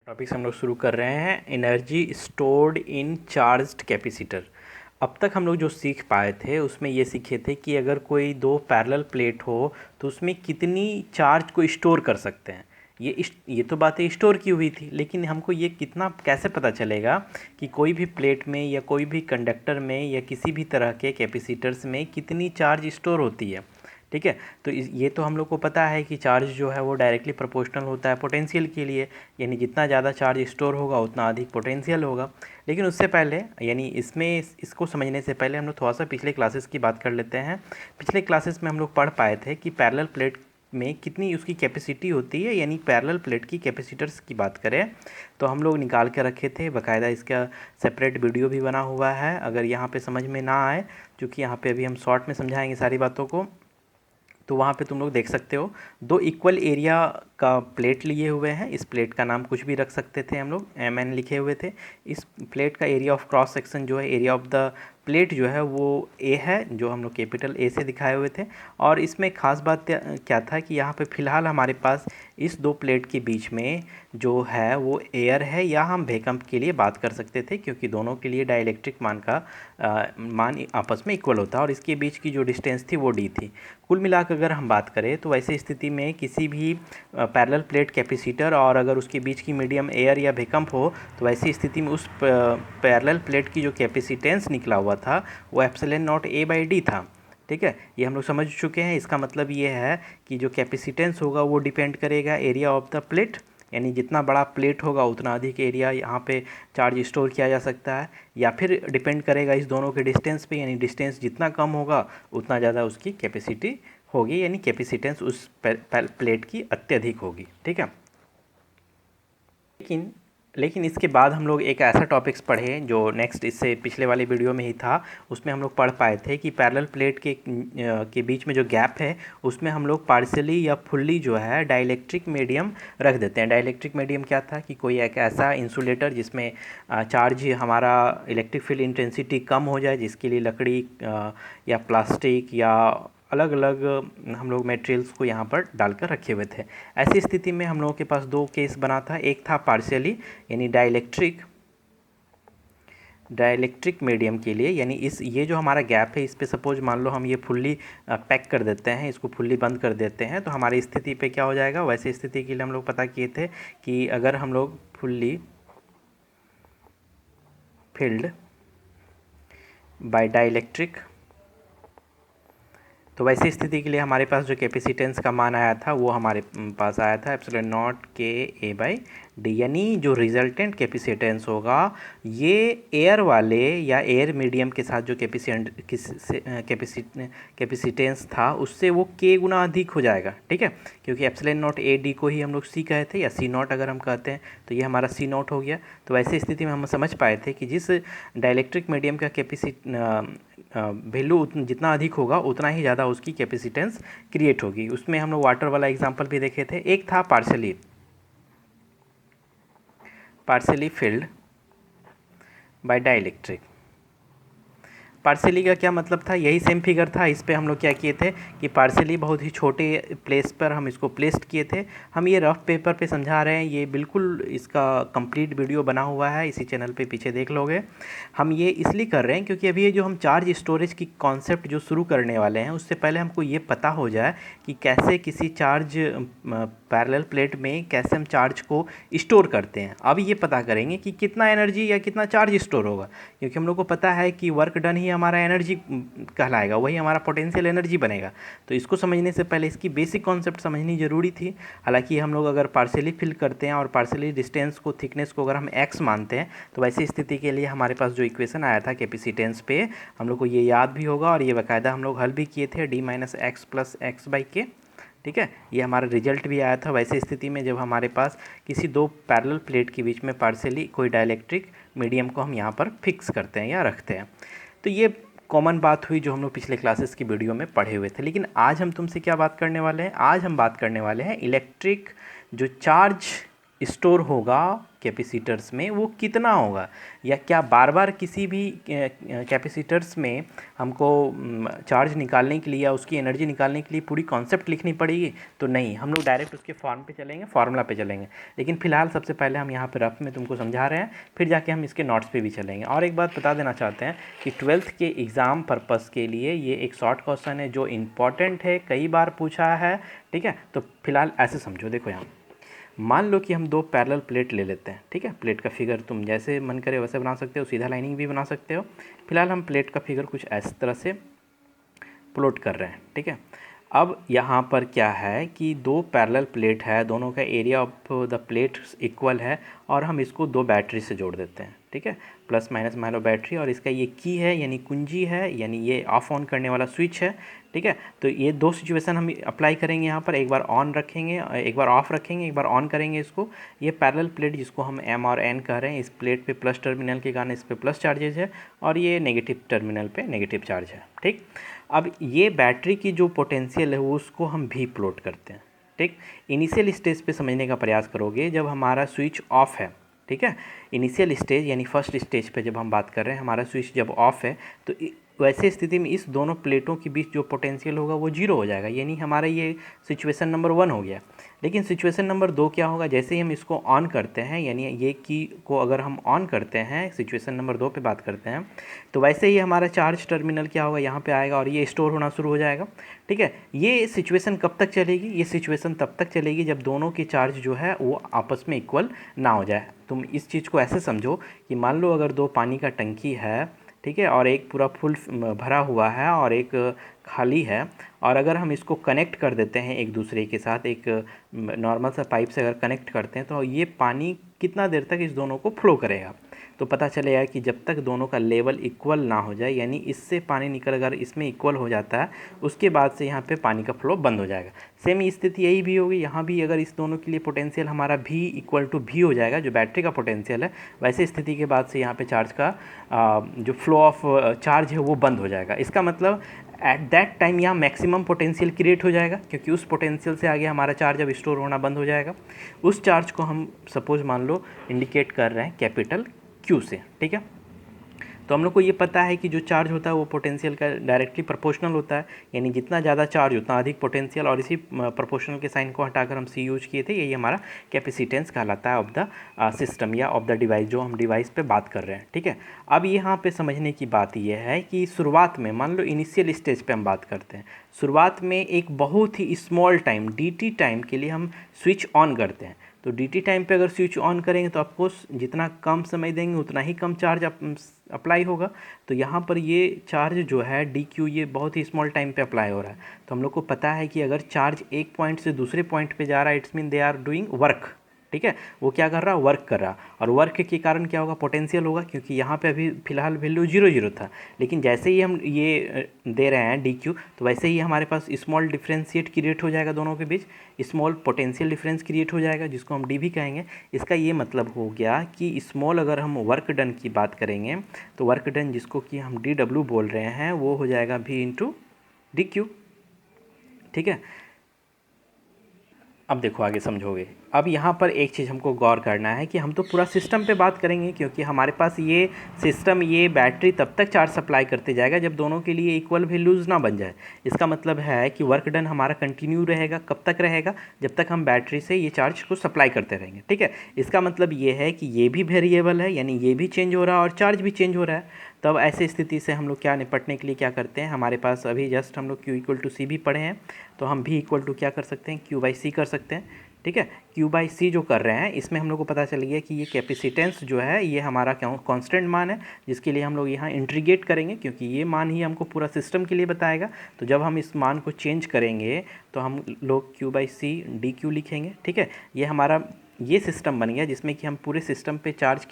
Topics हम लोग शुरू कर रहे हैं energy stored in charged capacitor. अब तक हम लोग जो सीख पाए थे उसमें ये सीखे थे कि अगर कोई दो पैरेलल प्लेट हो तो उसमें कितनी चार्ज को स्टोर कर सकते हैं। ये तो बातें स्टोर की हुई थी, लेकिन हमको ये कितना कैसे पता चलेगा कि कोई भी प्लेट में या कोई भी कंडक्टर में या किसी भी तरह के कैपेसिटर्स में कितनी चार्ज स्टोर होती है। ठीक है, तो ये तो हम लोग को पता है कि चार्ज जो है वो डायरेक्टली प्रोपोर्शनल होता है पोटेंशियल के लिए, यानी जितना ज़्यादा चार्ज स्टोर होगा उतना अधिक पोटेंशियल होगा। लेकिन उससे पहले यानी इसको समझने से पहले हम लोग थोड़ा सा पिछले क्लासेस की बात कर लेते हैं। पिछले क्लासेस में हम लोग पढ़ पाए थे कि पैरेलल प्लेट में कितनी उसकी कैपेसिटी होती है, यानी पैरेलल प्लेट की कैपेसिटर्स की बात करें तो हम लोग निकाल के रखे थे। बाकायदा इसका सेपरेट वीडियो भी बना हुआ है, अगर यहाँ पे समझ में ना आए, क्योंकि यहाँ पे अभी हम शॉर्ट में समझाएंगे सारी बातों को, तो वहाँ पे तुम लोग देख सकते हो। दो इक्वल एरिया का प्लेट लिए हुए हैं। इस प्लेट का नाम कुछ भी रख सकते थे हम लोग, MN लिखे हुए थे। इस प्लेट का एरिया ऑफ क्रॉस सेक्शन जो है, एरिया ऑफ द प्लेट जो है वो A है, जो हम लोग कैपिटल A से दिखाए हुए थे। और इसमें ख़ास बात क्या था कि यहाँ पे फ़िलहाल हमारे पास इस दो प्लेट के बीच में जो है वो एयर है, या हम भूकंप के लिए बात कर सकते थे, क्योंकि दोनों के लिए डाइलेक्ट्रिक मान आपस में इक्वल होता है और इसके बीच की जो डिस्टेंस थी वो D थी। कुल मिलाकर अगर हम बात करें तो ऐसी स्थिति में किसी भी पैरेलल प्लेट कैपेसिटर और अगर उसके बीच की मीडियम एयर या भूकंप हो तो ऐसी स्थिति में उस पैरेलल प्लेट की जो कैपेसिटेंस निकला हुआ था वो एप्सिलॉन नॉट A/D था। ठीक है, ये हम लोग समझ चुके हैं। इसका मतलब ये है कि जो कैपेसिटेंस होगा वो डिपेंड करेगा एरिया ऑफ द प्लेट, यानी जितना बड़ा प्लेट होगा उतना अधिक एरिया यहाँ पे चार्ज स्टोर किया जा सकता है, या फिर डिपेंड करेगा इस दोनों के डिस्टेंस पे, यानी डिस्टेंस जितना कम होगा उतना ज़्यादा उसकी कैपेसिटी होगी, यानी कैपेसिटेंस उस प्लेट की अत्यधिक होगी। ठीक है, लेकिन इसके बाद हम लोग एक ऐसा टॉपिक्स पढ़े जो नेक्स्ट इससे पिछले वाले वीडियो में ही था। उसमें हम लोग पढ़ पाए थे कि पैरेलल प्लेट के बीच में जो गैप है उसमें हम लोग पार्शियली या फुल्ली जो है डाइलेक्ट्रिक मीडियम रख देते हैं। डाइलेक्ट्रिक मीडियम क्या था कि कोई एक ऐसा इंसुलेटर जिसमें चार्ज हमारा इलेक्ट्रिक फील्ड इंटेंसिटी कम हो जाए, जिसके लिए लकड़ी या प्लास्टिक या अलग अलग हम लोग मटेरियल्स को यहाँ पर डालकर रखे हुए थे। ऐसी स्थिति में हम लोगों के पास दो केस बना था। एक था पार्शियली यानी डाइलेक्ट्रिक मीडियम के लिए, यानी ये जो हमारा गैप है इस पे सपोज मान लो हम ये फुल्ली पैक कर देते हैं, इसको फुल्ली बंद कर देते हैं, तो हमारी स्थिति पे क्या हो जाएगा। वैसे स्थिति के लिए हम लोग पता किए थे कि अगर हम लोग फुल्ली फिल्ड बाय डाइलेक्ट्रिक, तो वैसी स्थिति के लिए हमारे पास जो कैपेसिटेंस का मान आया था वो हमारे पास आया था एप्सिलॉन नॉट K/A/D, यानी जो रिजल्टेंट कैपेसिटेंस होगा ये एयर वाले या एयर मीडियम के साथ जो कैपेसिटेंस था उससे वो K गुना अधिक हो जाएगा। ठीक है, क्योंकि एप्सिलॉन नॉट A/D को ही हम लोग C कहे थे, या C0 अगर हम कहते हैं तो ये हमारा C0 हो गया। तो ऐसी स्थिति में हम समझ पाए थे कि जिस डाइलेक्ट्रिक मीडियम का वैल्यू जितना अधिक होगा उतना ही ज़्यादा उसकी कैपेसिटेंस क्रिएट होगी। उसमें हम लोग वाटर वाला एग्जांपल भी देखे थे। एक था partially filled by dielectric. Partially का क्या मतलब था, यही सेम फिगर था। इस पे हम लोग क्या किए थे कि पार्शियली बहुत ही छोटे प्लेस पर हम इसको प्लेस्ड किए थे। हम ये रफ पेपर पे समझा रहे हैं, ये बिल्कुल इसका कंप्लीट वीडियो बना हुआ है, इसी चैनल पे पीछे देख लोगे। हम ये इसलिए कर रहे हैं क्योंकि अभी ये जो हम चार्ज स्टोरेज की कॉन्सेप्ट जो शुरू करने वाले हैं उससे पहले हमको ये पता हो जाए कि कैसे किसी चार्ज पैरेलल प्लेट में कैसे हम चार्ज को स्टोर करते हैं। अब ये पता करेंगे कि कितना एनर्जी या कितना चार्ज स्टोर होगा, क्योंकि हम लोग को पता है कि वर्क डन ही हमारा एनर्जी कहलाएगा, वही हमारा पोटेंशियल एनर्जी बनेगा। तो इसको समझने से पहले इसकी बेसिक कॉन्सेप्ट समझनी ज़रूरी थी। हालांकि हम लोग अगर पार्शियली फिल करते हैं और पार्शियली डिस्टेंस को थिकनेस को अगर हम x मानते हैं तो वैसी स्थिति के लिए हमारे पास जो इक्वेशन आया था कैपेसिटेंस पे, हम लोग को ये याद भी होगा और ये बाकायदा हम लोग हल भी किए थे, D - x + x/k। ठीक है, ये हमारा रिजल्ट भी आया था। वैसे स्थिति में जब हमारे पास किसी दो पैरेलल प्लेट के बीच में पार्शियली कोई डाइलेक्ट्रिक मीडियम को हम यहाँ पर फिक्स करते हैं या रखते हैं, तो ये कॉमन बात हुई जो हम लोग पिछले क्लासेस की वीडियो में पढ़े हुए थे। लेकिन आज हम तुमसे क्या बात करने वाले हैं, आज हम बात करने वाले हैं इलेक्ट्रिक जो चार्ज स्टोर होगा कैपेसिटर्स में वो कितना होगा, या क्या बार बार किसी भी कैपेसिटर्स में हमको चार्ज निकालने के लिए या उसकी एनर्जी निकालने के लिए पूरी कॉन्सेप्ट लिखनी पड़ेगी? तो नहीं, हम लोग डायरेक्ट उसके फॉर्म पे चलेंगे, फार्मूला पे चलेंगे। लेकिन फ़िलहाल सबसे पहले हम यहाँ पे रफ में तुमको समझा रहे हैं, फिर जाके हम इसके नोट्स पे भी चलेंगे। और एक बात बता देना चाहते हैं कि 12th के एग्ज़ाम पर्पज़ के लिए ये एक शॉर्ट क्वेश्चन है जो इम्पॉर्टेंट है, कई बार पूछा है, ठीक है। तो फिलहाल ऐसे समझो, देखो यहाँ मान लो कि हम दो पैरेलल प्लेट ले लेते हैं, ठीक है। प्लेट का फिगर तुम जैसे मन करे वैसे बना सकते हो, सीधा लाइनिंग भी बना सकते हो। फिलहाल हम प्लेट का फिगर कुछ इस तरह से प्लॉट कर रहे हैं, ठीक है। अब यहाँ पर क्या है कि दो पैरेलल प्लेट है, दोनों का area of the plate equal है, और हम इसको दो बैटरी से जोड़ देते हैं, ठीक है। प्लस माइनस मान लो बैटरी, और इसका ये की है यानी कुंजी है, यानी ये ऑफ ऑन करने वाला स्विच है, ठीक है। तो ये दो सिचुएशन हम अप्लाई करेंगे यहाँ पर, एक बार ऑन रखेंगे, एक बार ऑफ रखेंगे, एक बार ऑन करेंगे इसको। ये पैरेलल प्लेट जिसको हम एम और एन कह रहे हैं, इस प्लेट पे प्लस टर्मिनल के कारण इस पे प्लस चार्जेज है, और ये नेगेटिव टर्मिनल पे नेगेटिव चार्ज है, ठीक। अब ये बैटरी की जो पोटेंशियल है वो उसको हम भी प्लॉट करते हैं, ठीक। इनिशियल स्टेज पे समझने का प्रयास करोगे जब हमारा स्विच ऑफ है, ठीक है। इनिशियल स्टेज यानी फर्स्ट स्टेज पे जब हम बात कर रहे हैं, हमारा स्विच जब ऑफ है, तो वैसे स्थिति में इस दोनों प्लेटों के बीच जो पोटेंशियल होगा वो जीरो हो जाएगा, यानी हमारा ये सिचुएशन नंबर 1 हो गया। लेकिन सिचुएशन नंबर 2 क्या होगा, जैसे ही हम इसको ऑन करते हैं, यानी ये की को अगर हम ऑन करते हैं, सिचुएशन नंबर 2 पे बात करते हैं, तो वैसे ही हमारा चार्ज टर्मिनल क्या होगा, यहाँ पे आएगा और ये स्टोर होना शुरू हो जाएगा, ठीक है। ये सिचुएशन कब तक चलेगी, ये सिचुएशन तब तक चलेगी जब दोनों की चार्ज जो है वो आपस में इक्वल ना हो जाए। तुम इस चीज़ को ऐसे समझो कि मान लो अगर दो पानी का टंकी है, ठीक है, और एक पूरा फुल भरा हुआ है और एक खाली है, और अगर हम इसको कनेक्ट कर देते हैं एक दूसरे के साथ, एक नॉर्मल सा पाइप से अगर कनेक्ट करते हैं, तो ये पानी कितना देर तक इस दोनों को फ्लो करेगा, तो पता चलेगा कि जब तक दोनों का लेवल इक्वल ना हो जाए, यानी इससे पानी निकल अगर इसमें इक्वल हो जाता है, उसके बाद से यहाँ पे पानी का फ्लो बंद हो जाएगा। सेम स्थिति यही भी होगी, यहाँ भी अगर इस दोनों के लिए पोटेंशियल हमारा भी इक्वल टू भी हो जाएगा, जो बैटरी का पोटेंशियल है, वैसे स्थिति के बाद से यहाँ पे चार्ज का जो फ्लो ऑफ चार्ज है वो बंद हो जाएगा। इसका मतलब एट दैट टाइम यहाँ मैक्सिमम पोटेंशियल क्रिएट हो जाएगा, क्योंकि उस पोटेंशियल से आगे हमारा चार्ज अब स्टोर होना बंद हो जाएगा। उस चार्ज को हम सपोज मान लो इंडिकेट कर रहे हैं कैपिटल Q से, ठीक है। तो हम लोग को ये पता है कि जो चार्ज होता है वो पोटेंशियल का डायरेक्टली प्रोपोर्शनल होता है, यानी जितना ज़्यादा चार्ज उतना अधिक पोटेंशियल, और इसी प्रोपोर्शनल के साइन को हटाकर हम C यूज किए थे, यही हमारा कैपेसिटेंस कहलाता है ऑफ द सिस्टम या ऑफ द डिवाइस, जो हम डिवाइस पे बात कर रहे हैं, ठीक है। अब यहाँ पे समझने की बात यह है कि शुरुआत में मान लो इनिशियल स्टेज पे हम बात करते हैं, शुरुआत में एक बहुत ही स्मॉल टाइम dt टाइम के लिए हम स्विच ऑन करते हैं। तो dt टाइम पे अगर स्विच ऑन करेंगे तो ऑफकोर्स जितना कम समय देंगे उतना ही कम चार्ज अप्लाई होगा। तो यहाँ पर ये चार्ज जो है dq ये बहुत ही स्मॉल टाइम पे अप्लाई हो रहा है। तो हम लोग को पता है कि अगर चार्ज एक पॉइंट से दूसरे पॉइंट पे जा रहा है, it's mean they are doing work, ठीक है। वो क्या कर रहा है, वर्क कर रहा, और वर्क के कारण क्या होगा, पोटेंशियल होगा, क्योंकि यहाँ पे अभी फिलहाल वैल्यू 0 था। लेकिन जैसे ही हम ये दे रहे हैं dq, तो वैसे ही हमारे पास स्मॉल डिफ्रेंशिएट क्रिएट हो जाएगा, दोनों के बीच स्मॉल पोटेंशियल डिफरेंस क्रिएट हो जाएगा, जिसको हम d भी कहेंगे। इसका ये मतलब हो गया कि स्मॉल अगर हम वर्क डन की बात करेंगे, तो वर्क डन जिसको कि हम dw बोल रहे हैं, वो हो जाएगा v इंटू dq, ठीक है। अब देखो आगे समझोगे। अब यहाँ पर एक चीज़ हमको गौर करना है कि हम तो पूरा सिस्टम पे बात करेंगे, क्योंकि हमारे पास ये सिस्टम, ये बैटरी तब तक चार्ज सप्लाई करते जाएगा जब दोनों के लिए इक्वल वैल्यूज़ ना बन जाए। इसका मतलब है कि वर्क डन हमारा कंटिन्यू रहेगा, कब तक रहेगा, जब तक हम बैटरी से ये चार्ज को सप्लाई करते रहेंगे, ठीक है। इसका मतलब ये है कि ये भी वेरिएबल है, यानी ये भी चेंज हो रहा है और चार्ज भी चेंज हो रहा है। तब ऐसे स्थिति से हम लोग क्या निपटने के लिए क्या करते हैं, हमारे पास अभी जस्ट हम लोग Q इक्वल टू सी भी पढ़े हैं, तो हम भी इक्वल टू क्या कर सकते हैं, Q बाई सी कर सकते हैं, ठीक है। Q बाई सी जो कर रहे हैं, इसमें हम लोग को पता चल गया कि ये कैपेसिटेंस जो है ये हमारा कांस्टेंट मान है, जिसके लिए हम लोग यहाँ इंटीग्रेट करेंगे, क्योंकि ये मान ही हमको पूरा सिस्टम के लिए बताएगा। तो जब हम इस मान को चेंज करेंगे तो हम लोग Q बाई सी dq लिखेंगे, ठीक है। ये हमारा ये सिस्टम बन गया जिसमें कि हम पूरे सिस्टम पे चार्ज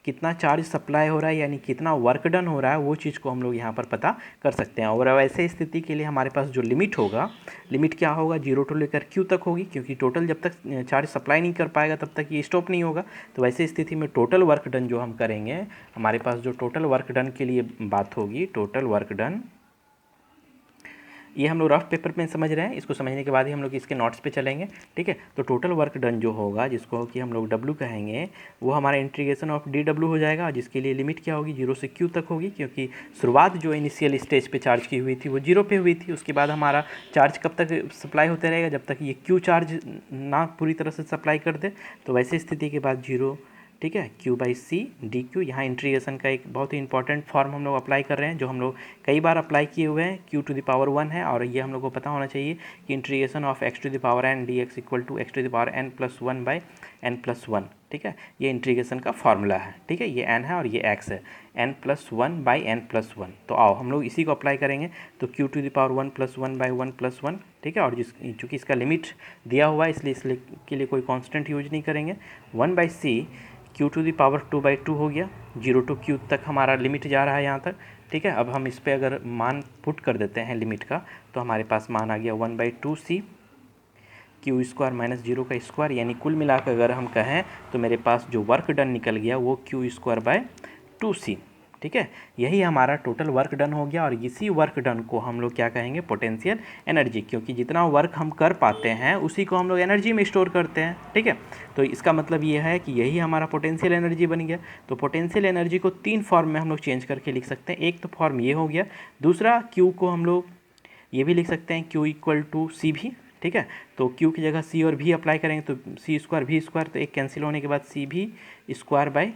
कितना चार्ज सप्लाई हो रहा है, यानी कितना वर्क डन हो रहा है, वो चीज़ को हम लोग यहाँ पर पता कर सकते हैं। और वैसे स्थिति के लिए हमारे पास जो लिमिट होगा, लिमिट क्या होगा, 0 टू लेकर Q तक होगी, क्योंकि टोटल जब तक चार्ज सप्लाई नहीं कर पाएगा तब तक ये स्टॉप नहीं होगा। तो वैसे स्थिति में टोटल वर्क डन जो हम करेंगे, हमारे पास जो टोटल वर्क डन के लिए बात होगी, टोटल वर्क डन ये हम लोग रफ पेपर में समझ रहे हैं, इसको समझने के बाद ही हम लोग इसके नोट्स पे चलेंगे, ठीक है। तो टोटल वर्क डन जो होगा, जिसको कि हम लोग डब्ल्यू कहेंगे, वो हमारा इंटीग्रेशन ऑफ डी डब्ल्यू हो जाएगा, जिसके लिए लिमिट क्या होगी, 0 से क्यू तक होगी, क्योंकि शुरुआत जो इनिशियल स्टेज पे चार्ज की हुई थी वो 0 पे हुई थी। उसके बाद हमारा चार्ज कब तक सप्लाई होते रहेगा, जब तक ये क्यू चार्ज ना पूरी तरह से सप्लाई कर दे। तो वैसे स्थिति के बाद 0, ठीक है, Q by C D Q. यहाँ इंटीग्रेशन का एक बहुत ही इंपॉर्टेंट फॉर्म हम लोग अप्लाई कर रहे हैं, जो हम लोग कई बार अप्लाई किए हुए हैं। क्यू टू द पावर 1 है, और ये हम लोग को पता होना चाहिए कि integration of X to the power N D X equal to X to the power N plus 1 by N plus 1, ठीक है। ये इंटीग्रेशन का फॉर्मूला है, ठीक है। ये एन है और ये एक्स है, N plus 1 by N plus 1। तो आओ हम लोग इसी को अप्लाई करेंगे। तो Q to the power 1 plus 1 by 1 plus 1, ठीक है। और चूँकि इसका लिमिट दिया हुआ है, इसलिए इसके लिए कोई कॉन्स्टेंट यूज नहीं करेंगे। 1 by C Q to the power 2 by 2 हो गया, 0 टू क्यू तक हमारा लिमिट जा रहा है यहाँ तक, ठीक है। अब हम इस पर अगर मान पुट कर देते हैं लिमिट का, तो हमारे पास मान आ गया 1 by 2 C Q square minus 0 का स्क्वायर, यानी कुल मिलाकर अगर हम कहें तो मेरे पास जो वर्क डन निकल गया वो क्यू स्क्वायर बाय 2c, ठीक है। यही हमारा टोटल वर्क डन हो गया। और इसी वर्क डन को हम लोग क्या कहेंगे, पोटेंशियल एनर्जी, क्योंकि जितना वर्क हम कर पाते हैं उसी को हम लोग एनर्जी में स्टोर करते हैं, ठीक है। तो इसका मतलब ये है कि यही हमारा पोटेंशियल एनर्जी बन गया। तो पोटेंशियल एनर्जी को 3 फॉर्म में हम लोग चेंज करके लिख सकते हैं। एक तो फॉर्म ये हो गया, दूसरा क्यू को हम लोग ये भी लिख सकते हैं, क्यू इक्वल टू सी भी, ठीक है। तो क्यू की जगह सी और भी अप्लाई करेंगे तो सी स्क्वायर भी स्क्वायर, तो एक कैंसिल होने के बाद सी भी स्क्वायर बाई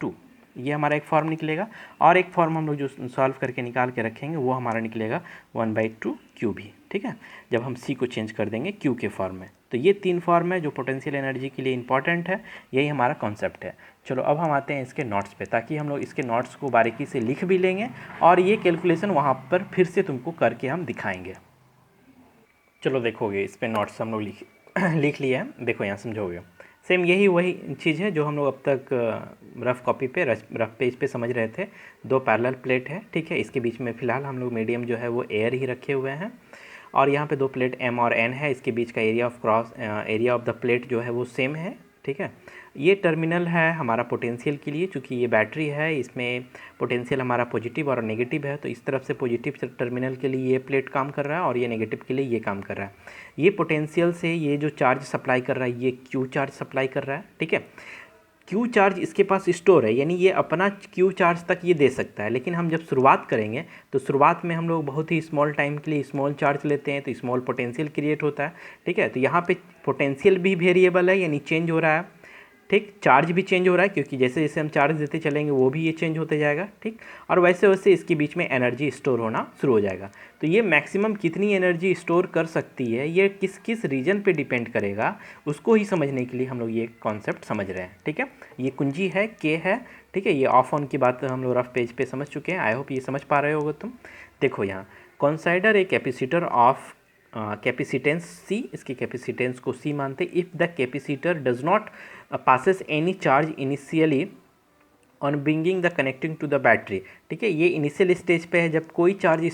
2, ये हमारा एक फॉर्म निकलेगा। और एक फॉर्म हम लोग जो सॉल्व करके निकाल के रखेंगे वो हमारा निकलेगा 1 बाई 2 क्यू भी, ठीक है, जब हम सी को चेंज कर देंगे क्यू के फॉर्म में। तो ये 3 फॉर्म है जो पोटेंशियल एनर्जी के लिए इंपॉर्टेंट है, यही हमारा कॉन्सेप्ट है। चलो अब हम आते हैं इसके नोट्स पे, ताकि हम लोग इसके नोट्स को बारीकी से लिख भी लेंगे और ये कैलकुलेशन वहाँ पर फिर से तुमको करके हम दिखाएंगे। चलो देखोगे, इस पे नोट्स हम लोग लिख लिए हैं, देखो यहाँ समझोगे। सेम यही वही चीज़ है जो हम लोग अब तक रफ़ कॉपी पे रफ पेज पे समझ रहे थे। 2 पैरेलल प्लेट है, ठीक है। इसके बीच में फ़िलहाल हम लोग मीडियम जो है वो एयर ही रखे हुए हैं, और यहाँ पे 2 प्लेट एम और एन है। इसके बीच का एरिया ऑफ द प्लेट जो है वो सेम है, ठीक है। ये टर्मिनल है हमारा पोटेंशियल के लिए, चूँकि ये बैटरी है, इसमें पोटेंशियल हमारा पॉजिटिव और नेगेटिव है। तो इस तरफ से पॉजिटिव टर्मिनल के लिए ये प्लेट काम कर रहा है और ये नेगेटिव के लिए ये काम कर रहा है। ये पोटेंशियल से ये जो चार्ज सप्लाई कर रहा है ये क्यू चार्ज सप्लाई कर रहा है, ठीक है। क्यू चार्ज इसके पास स्टोर है, यानी ये अपना क्यू चार्ज तक ये दे सकता है। लेकिन हम जब शुरुआत करेंगे तो शुरुआत में हम लोग बहुत ही स्मॉल टाइम के लिए स्मॉल चार्ज लेते हैं, तो स्मॉल पोटेंशियल क्रिएट होता है, ठीक है। तो यहाँ पे पोटेंशियल भी वेरिएबल है, यानी चेंज हो रहा है, ठीक। चार्ज भी चेंज हो रहा है, क्योंकि जैसे जैसे हम चार्ज देते चलेंगे वो भी ये चेंज होते जाएगा, ठीक। और वैसे वैसे इसके बीच में एनर्जी स्टोर होना शुरू हो जाएगा। तो ये मैक्सिमम कितनी एनर्जी स्टोर कर सकती है, ये किस किस रीजन पे डिपेंड करेगा, उसको ही समझने के लिए हम लोग ये कॉन्सेप्ट समझ रहे हैं, ठीक है। ये कुंजी है, के है, ठीक है। ये ऑफ ऑन की बात हम लोग रफ पेज पे समझ चुके हैं, आई होप ये समझ पा रहे होगे तुम। देखो यहाँ consider a capacitor of capacitance C, इसकी कैपेसिटेंस को सी मानते। If the capacitor does not passes any charge initially on bringing the connecting to the battery, ठीक है। ये इनिशियल स्टेज पे है जब कोई चार्ज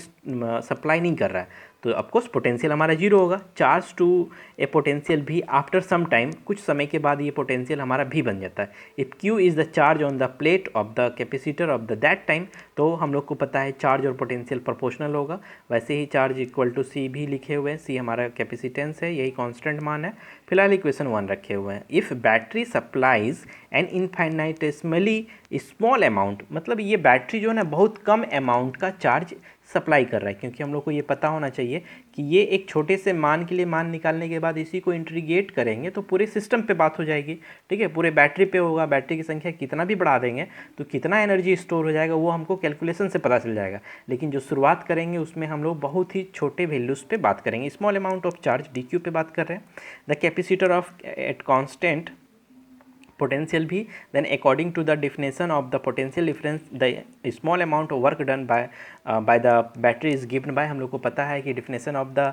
सप्लाई नहीं कर रहा है, तो ऑफकोर्स पोटेंशियल हमारा 0 होगा। चार्ज टू ए पोटेंशियल भी आफ्टर सम टाइम, कुछ समय के बाद ये पोटेंशियल हमारा भी बन जाता है। If Q is the charge on the plate of the capacitor of the that time, तो हम लोग को पता है चार्ज और पोटेंशियल प्रोपोर्शनल होगा। वैसे ही चार्ज इक्वल टू सी भी लिखे हुए हैं, सी हमारा कैपेसिटेंस है, यही कांस्टेंट मान है। फिलहाल इक्वेशन 1 रखे हुए हैं। If battery supplies an infinitesimally small amount, मतलब ये बैटरी जो है ना बहुत कम अमाउंट का चार्ज सप्लाई कर रहा है, क्योंकि हम लोग को ये पता होना चाहिए कि ये एक छोटे से मान के लिए मान निकालने के बाद इसी को इंटीग्रेट करेंगे तो पूरे सिस्टम पे बात हो जाएगी, ठीक है। पूरे बैटरी पे होगा, बैटरी की संख्या कितना भी बढ़ा देंगे तो कितना एनर्जी स्टोर हो जाएगा वो हमको कैलकुलेशन से पता चल जाएगा। लेकिन जो शुरुआत करेंगे उसमें हम लोग बहुत ही छोटे वैल्यूज़ पे बात करेंगे, small amount of charge D Q पे बात कर रहे हैं। The capacitor of at constant potential भी, then according to the definition of the potential difference the small amount of work done by the battery is given by, हम लोग को पता है कि definition of the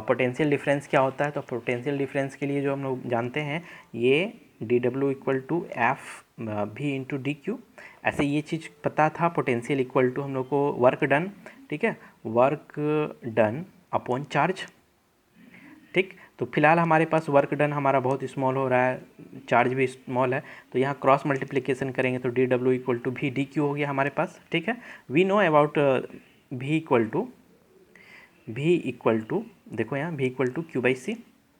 potential difference क्या होता है। तो potential difference के लिए जो हम लोग जानते हैं ये dw इक्वल टू एफ भी इंटू डी क्यू, ऐसे ये चीज़ पता था। पोटेंशियल इक्वल टू हम लोग को वर्क डन, ठीक है, वर्क डन अपॉन चार्ज, ठीक। तो फिलहाल हमारे पास वर्क डन हमारा बहुत स्मॉल हो रहा है, चार्ज भी स्मॉल है, तो यहाँ क्रॉस मल्टीप्लिकेशन करेंगे तो डी डब्ल्यू इक्वल टू भी डी क्यू हो गया हमारे पास, ठीक है। वी नो अबाउट भी इक्वल टू भी इक्वल टू, देखो यहाँ भी इक्वल टू क्यू बाई सी,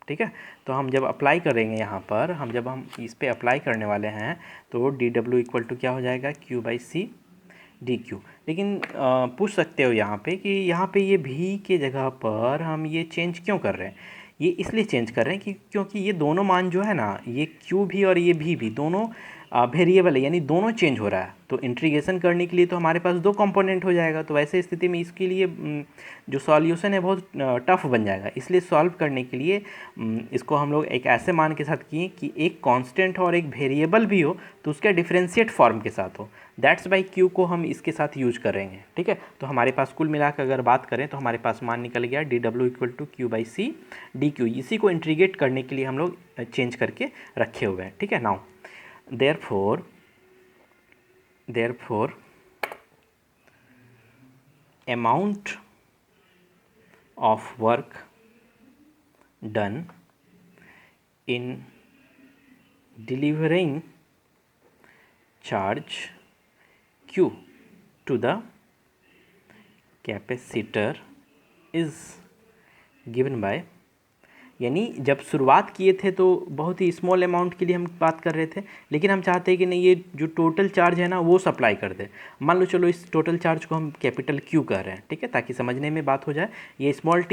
ठीक है। तो हम जब अप्लाई करेंगे यहाँ पर, जब हम इस पे अप्लाई करने वाले हैं तो डी डब्ल्यू इक्वल टू क्या हो जाएगा, Q by C D Q. लेकिन पूछ सकते हो यहाँ पे कि यहाँ पे ये भी के जगह पर हम ये चेंज क्यों कर रहे हैं। ये इसलिए चेंज कर रहे हैं कि क्योंकि ये दोनों मान जो है ना, ये क्यू भी और ये भी दोनों वेरिएबल है, यानी दोनों चेंज हो रहा है। तो इंटीग्रेशन करने के लिए तो हमारे पास दो कंपोनेंट हो जाएगा, तो वैसे स्थिति में इसके लिए जो सॉल्यूशन है बहुत टफ बन जाएगा। इसलिए सॉल्व करने के लिए इसको हम लोग एक ऐसे मान के साथ किए कि एक कांस्टेंट हो और एक वेरिएबल भी हो, तो उसका डिफरेंशिएट फॉर्म के साथ हो। दैट्स बाई क्यू को हम इसके साथ यूज करेंगे, ठीक है। तो हमारे पास कुल मिलाकर अगर बात करें तो हमारे पास मान निकल गया D W equal to Q by C D Q. इसी को इंटीग्रेट करने के लिए हम लोग चेंज करके रखे हुए हैं, ठीक है। Now therefore amount of work done in delivering charge q to the capacitor is given by, यानी जब शुरुआत किए थे तो बहुत ही स्मॉल अमाउंट के लिए हम बात कर रहे थे, लेकिन हम चाहते हैं कि नहीं, ये जो टोटल चार्ज है ना वो सप्लाई कर दे। मान लो चलो इस टोटल चार्ज को हम कैपिटल क्यू कह रहे हैं, ठीक है, ताकि समझने में बात हो जाए। ये स्मॉल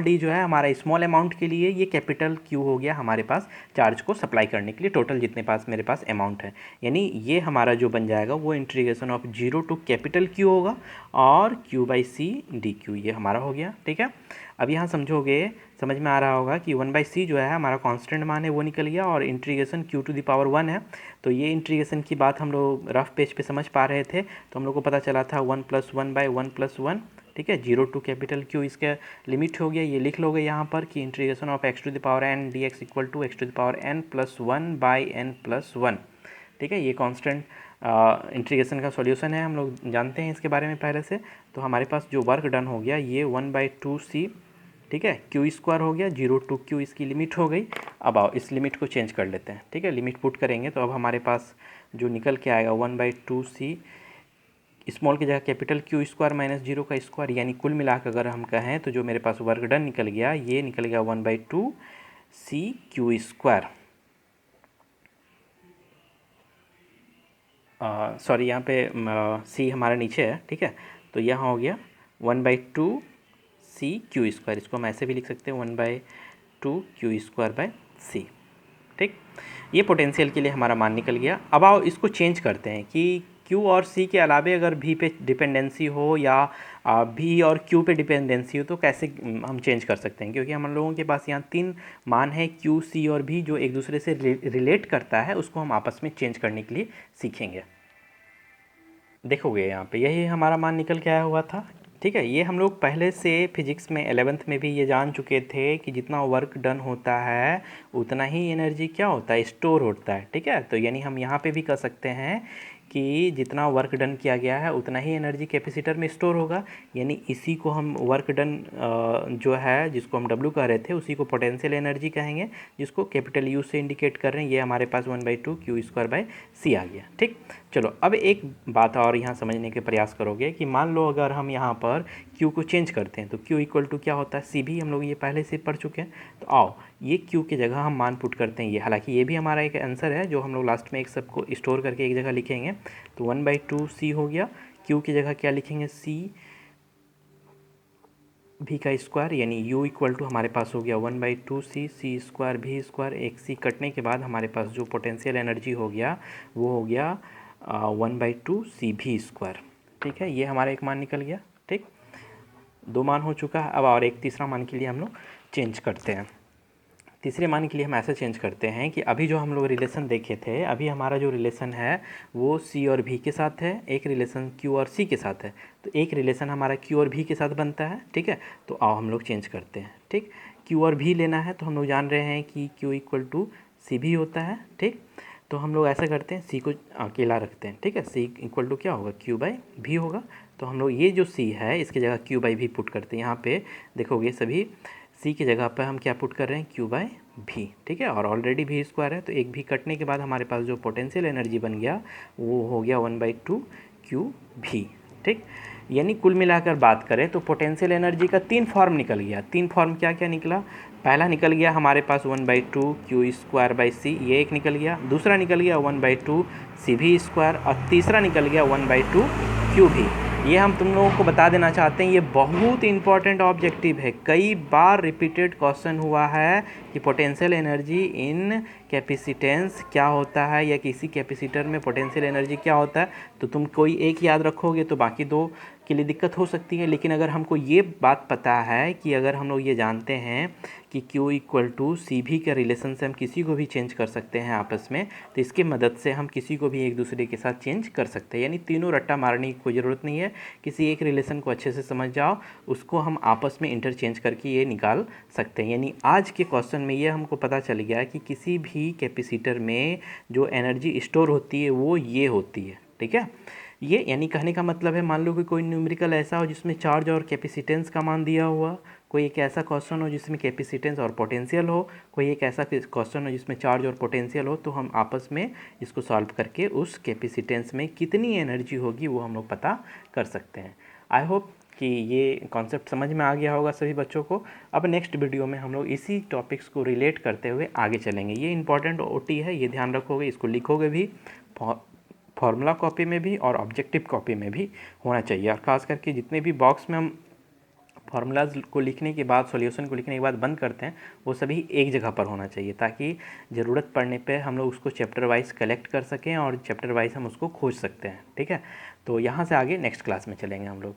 डी जो है हमारा स्मॉल अमाउंट के लिए, ये कैपिटल क्यू हो गया हमारे पास चार्ज को सप्लाई करने के लिए टोटल जितने पास मेरे पास अमाउंट है। यानी ये हमारा जो बन जाएगा वो integration of zero to capital Q होगा और Q by C D Q, ये हमारा हो गया, ठीक है। अब यहाँ समझोगे, समझ में आ रहा होगा कि वन बाई सी जो है हमारा कांस्टेंट मान है वो निकल गया, और integration Q to the power 1 है। तो ये इंटीग्रेशन की बात हम लोग रफ पेज पे समझ पा रहे थे, तो हम लोग को पता चला था 1 + 1 बाई 1 + 1, ठीक है। जीरो टू कैपिटल क्यू इसका लिमिट हो गया, ये लिख लोगे यहाँ पर कि integration of X to the power N D X equal to X to the power N plus 1 by N plus 1, ठीक है। ये कांस्टेंट इंटीग्रेशन का सॉल्यूशन है, हम लोग जानते हैं इसके बारे में पहले से। तो हमारे पास जो वर्क डन हो गया ये 1/2c, ठीक है, क्यू स्क्वायर हो गया, 0 to q इसकी लिमिट हो गई। अब आओ इस लिमिट को चेंज कर लेते हैं, ठीक है। लिमिट पुट करेंगे तो अब हमारे पास जो निकल के आएगा 1/2c, स्मॉल की जगह कैपिटल क्यू स्क्वायर माइनस 0 का स्क्वायर, यानी कुल मिलाकर अगर हम कहें तो जो मेरे पास वर्क डन निकल गया, ये निकल गया 1/2c क्यू स्क्वायर। सॉरी, यहाँ पे c हमारा नीचे है, ठीक है। तो यहाँ हो गया 1/2c क्यू स्क्वायर, इसको हम ऐसे भी लिख सकते हैं 1/2 क्यू स्क्वायर बाय सी, ठीक। ये पोटेंशियल के लिए हमारा मान निकल गया। अब आओ इसको चेंज करते हैं कि Q और C के अलावे अगर V पे डिपेंडेंसी हो या V और Q पे डिपेंडेंसी हो तो कैसे हम चेंज कर सकते हैं, क्योंकि हम लोगों के पास यहाँ 3 मान है Q, C और V जो एक दूसरे से रिलेट करता है, उसको हम आपस में चेंज करने के लिए सीखेंगे। देखोगे यहाँ पे यही हमारा मान निकल के आया हुआ था, ठीक है। ये हम लोग पहले से फिजिक्स में 11th में भी ये जान चुके थे कि जितना वर्क डन होता है उतना ही एनर्जी क्या होता है, स्टोर होता है, ठीक है। तो यानी हम यहाँ पे भी कर सकते हैं कि जितना वर्क डन किया गया है उतना ही एनर्जी कैपेसिटर में स्टोर होगा। यानी इसी को हम वर्क डन जो है जिसको हम W कह रहे थे उसी को पोटेंशियल एनर्जी कहेंगे, जिसको कैपिटल U से इंडिकेट कर रहे हैं। ये हमारे पास 1/2 क्यू स्क्वायर बाय सी आ गया, ठीक। चलो अब एक बात और यहाँ समझने के प्रयास करोगे कि मान लो अगर हम यहाँ पर Q को चेंज करते हैं तो Q इक्वल टू क्या होता है, C भी हम लोग ये पहले से पढ़ चुके हैं। तो आओ ये Q की जगह हम मान पुट करते हैं, ये हालांकि ये भी हमारा एक आंसर है जो हम लोग लास्ट में एक सबको स्टोर करके एक जगह लिखेंगे। तो 1/2c हो गया, Q की जगह क्या लिखेंगे, C भी का स्क्वायर, यानी U इक्वल टू हमारे पास हो गया 1/2c C स्क्वायर भी स्क्वायर, एक C कटने के बाद हमारे पास जो पोटेंशियल एनर्जी हो गया वो हो गया 1/2c भी स्क्वायर, ठीक है। ये हमारा एक मान निकल गया, ठीक। 2 मान हो चुका है। अब और एक तीसरा मान के लिए हम लोग चेंज करते हैं। तीसरे मान के लिए हम ऐसे चेंज करते हैं कि अभी जो हम लोग रिलेशन देखे थे, अभी हमारा जो रिलेशन है वो C और V के साथ है, एक रिलेशन Q और C के साथ है। तो एक रिलेशन हमारा Q और V के साथ बनता है, ठीक है। तो आओ हम लोग चेंज करते हैं, ठीक। Q और V लेना है तो हम लोग जान रहे हैं कि Q इक्वल टू C भी होता है, ठीक। तो हम लोग ऐसा करते हैं, C को अकेला रखते हैं, ठीक है। C इक्वल टू क्या होगा, Q बाई V होगा। तो हम लोग ये जो C है इसकी जगह Q बाई V पुट करते हैं। यहाँ पे देखोगे सभी C की जगह पर हम क्या पुट कर रहे हैं, Q बाई V, ठीक है। और ऑलरेडी V स्क्वायर है तो एक भी कटने के बाद हमारे पास जो पोटेंशियल एनर्जी बन गया वो हो गया 1/2 क्यू भी, ठीक। ठीक। यानी कुल मिलाकर बात करें तो पोटेंशियल एनर्जी का 3 फॉर्म निकल गया। 3 फॉर्म क्या क्या निकला? पहला निकल गया हमारे पास 1/2 Q²/c, ये एक निकल गया। दूसरा निकल गया 1/2 CV², और तीसरा निकल गया 1/2 QV। ये हम तुम लोगों को बता देना चाहते हैं, ये बहुत इंपॉर्टेंट ऑब्जेक्टिव है। कई बार रिपीटेड क्वेश्चन हुआ है कि पोटेंशियल एनर्जी इन कैपेसिटेंस क्या होता है, या किसी कैपेसिटर में पोटेंशियल एनर्जी क्या होता है। तो तुम कोई एक याद रखोगे तो बाकी दो के लिए दिक्कत हो सकती है। लेकिन अगर हमको ये बात पता है कि अगर हम लोग ये जानते हैं कि Q=CV के रिलेशन से हम किसी को भी चेंज कर सकते हैं आपस में, तो इसके मदद से हम किसी को भी एक दूसरे के साथ चेंज कर सकते हैं। यानी तीनों रट्टा मारने की कोई ज़रूरत नहीं है, किसी एक रिलेशन को अच्छे से समझ जाओ, उसको हम आपस में इंटरचेंज करके ये निकाल सकते हैं। यानी आज के क्वेश्चन में ये हमको पता चल गया कि किसी भी कैपेसिटर में जो एनर्जी स्टोर होती है वो ये होती है, ठीक है। ये यानी कहने का मतलब है, मान लो कि कोई न्यूमेरिकल ऐसा हो जिसमें चार्ज और कैपेसिटेंस का मान दिया हुआ, कोई एक ऐसा क्वेश्चन हो जिसमें कैपेसिटेंस और पोटेंशियल हो, कोई एक ऐसा क्वेश्चन हो जिसमें चार्ज और पोटेंशियल हो, तो हम आपस में इसको सॉल्व करके उस कैपेसिटेंस में कितनी एनर्जी होगी वो हम लोग पता कर सकते हैं। आई होप कि ये कॉन्सेप्ट समझ में आ गया होगा सभी बच्चों को। अब नेक्स्ट वीडियो में हम लोग इसी टॉपिक्स को रिलेट करते हुए आगे चलेंगे। ये इंपॉर्टेंट ओटी है, ये ध्यान रखोगे, इसको लिखोगे भी, फॉर्मूला कॉपी में भी और ऑब्जेक्टिव कॉपी में भी होना चाहिए। और ख़ास करके जितने भी बॉक्स में हम फार्मूलाज को लिखने के बाद, सॉल्यूशन को लिखने के बाद बंद करते हैं, वो सभी एक जगह पर होना चाहिए, ताकि ज़रूरत पड़ने पे हम लोग उसको चैप्टर वाइज कलेक्ट कर सकें और चैप्टर वाइज हम उसको खोज सकते हैं, ठीक है। तो यहाँ से आगे नेक्स्ट क्लास में चलेंगे हम लोग।